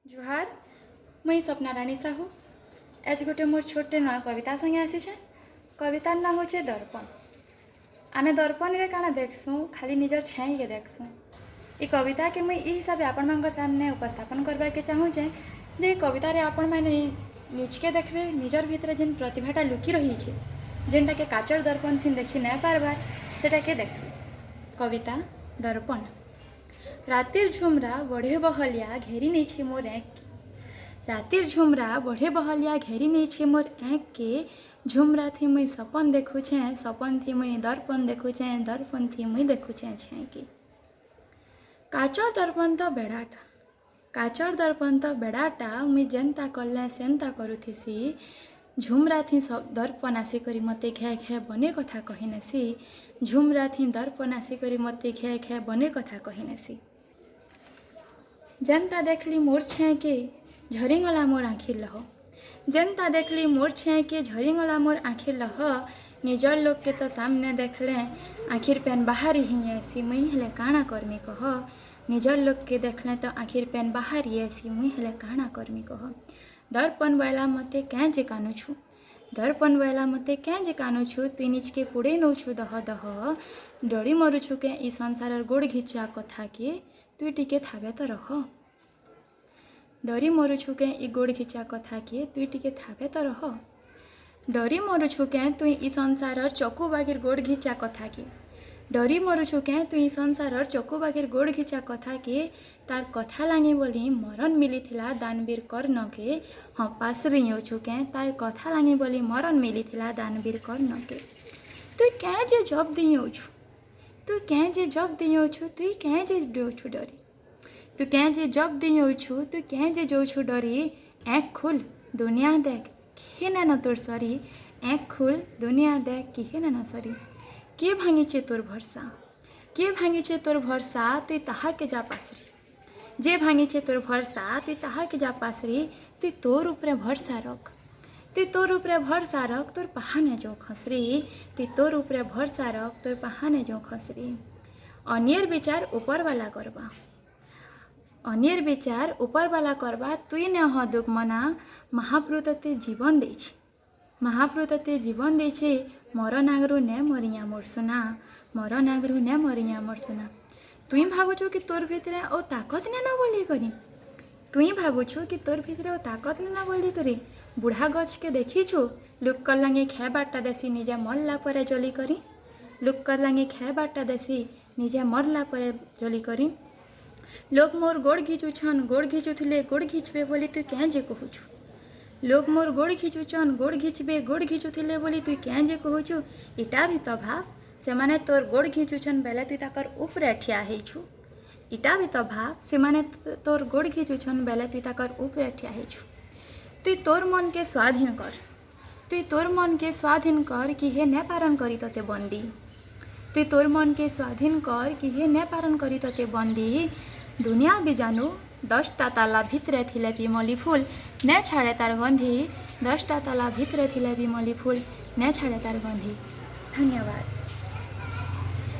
जुहार मुई स्वप्ना रानी साहू आज गोटे मोर छोटे नुआ कविता संगे आसी कवितार ना हूँ दर्पण। आमे दर्पण रे काना देखसूँ खाली निजर छाई के देखसूँ। ये कविता के मुई ई हिसाब आपण सामने उपस्थापन करबार के चाहूचे जे कविता रे आपण माने निजके देखबे निजर भितर जेन प्रतिभाटा लुकी रही है जेनटा के काचर दर्पण थी देखी नहीं पारबार सेटा के देखबे। कविता दर्पण। रातिर झुमरा बढ़े बहलिया घेरी नहीं मोर आँख। रातिर झुमरा बढ़े बहलिया घेरी नहीं मोर आँख के। झुमरा थी मुई सपन देखुछे सपन थी मुई दर्पण देखुछे दर्पण थी मुई देखुछे छेकी। काचर दर्पण तो बेड़ाटा काचर दर्पण तो बेड़ाटा मुई जेनता कले सेनता करुथीसी। झुमरा थी सब दर्पण आसिकरी मते घे घे बने कथा कहीनेसी। झुमरा थी दर्पण आसिकरी मते घे घे बने कथा कहीनेसी। जेनता देखली मोर छेके झरीगला मोर आँखि लह। जेनता देखली मोर छेके झरीगला मोर आँखि लह। निजर लोग के तो सामने देखले आखिर पेन बाहरी ही ऐसी मुई हेले काଣା करमी कह। निजर लोग के देखले तो आखिर पेन बाहरी ऐसी मुई हेले काଣା करमी कह। दर्पण वाला मते क्या जे कानु छु दर्पण वाला मते क्या जे कानु छु। तुई निज के पुड़े नौ छु दह दह डरी मरु छु के ई संसार गोड़ घिचा कथा के तुई टिके थाबे तो रह। डरी मरु छु के ई गोड़ घिचा कथा के तुई टिके थाबे तो रह। डरी मरु छु के तुई ई संसार चकु बागिर गोड़ घिचा कथा के। डरी मरु छु के तुई संसार चकु बागिर गोड़ घिचा कथा के। तार कथा लागे बोली मरण मिली थिला दानवीर कर्ण के। हाँ पास रियो छु के तार कथा लागे बोली मरण मिली थिला दानवीर कर्ण के। तुई क्या जे जब दियो छु तुई क्या जे जब दियो छु तुई क्या जे जो छु डरी। तू क्या जे जब दियो छु तू क्या जे जो छु डरी। आँख खुल दुनिया देख किहे न तोर सरी। आँख खुल दुनिया देख किहे न सरी। के भांगीचे तोर भरसा के भांगीचे तोर भरसा तुई ताहा के जा पासरी। जे भांगीचे तोर भरसा तुई ताहा के जा पासरी। तुई तोर उपरे भरसा रख तुई तोर उपरे भरसा रख तोर पहाने जो खसरी। तुई तोर उपरे भरसा रख तोर पहाने जो खसरी। अन्यर विचार ऊपर वाला करबा अन्यर विचार ऊपर वाला करबा। तुई न हो दुख मना महाप्रभु तते जीवन देछि महाप्रभु तते जीवन देछि। मरण आगरू ने मरिया मोर सुना मरण आगरू ने मरिया मोर सुना। तुई भावुछु कि तोर भितरे ओ ताकत न बोली करी। तुई भावुछु कि तोर भितरे ओ ताकत न बोली करी। बुढ़ा गछ के देखीछु लुक कर लागे खे बाटा देसी निजे मरला परे जली करी। लुक कर लागे खे बाटा देसी निजे मरला परे जली करी। लोग मोर गोड़ घिचुछन गोड़ घिचुथिले गोड़ घिचबे बोली तुई क्या जे कहूछु। लोग मोर गोड़ घिचुछन गोड़ घिचबे गोड़ घिचुथिले बोली तुई क्या जे कहूछु। इटा भी तो भाव से माने तोर गोड़ घिचुछन बेले तुई ताकर उपरे ठिया हेछु। इटा भी तो भाव से माने तोर गोड़ घिचुछन बेले तुई ताकर उपरे ठिया हेछु। तुई तोर मन के स्वाधीन कर तुई तोर मन के स्वाधीन कर कि हे ने पारण करी तते बंदी। तुई तोर मन के स्वाधीन कर कि हे ने पारण करी तते बंदी। दुनिया भी जानू 10टा ताला भितरे थिले विमली फूल ने छाड़े तार गंधी। 10टा ताला भितरे थिले विमली फूल ने छाड़े तार गंधी। धन्यवाद।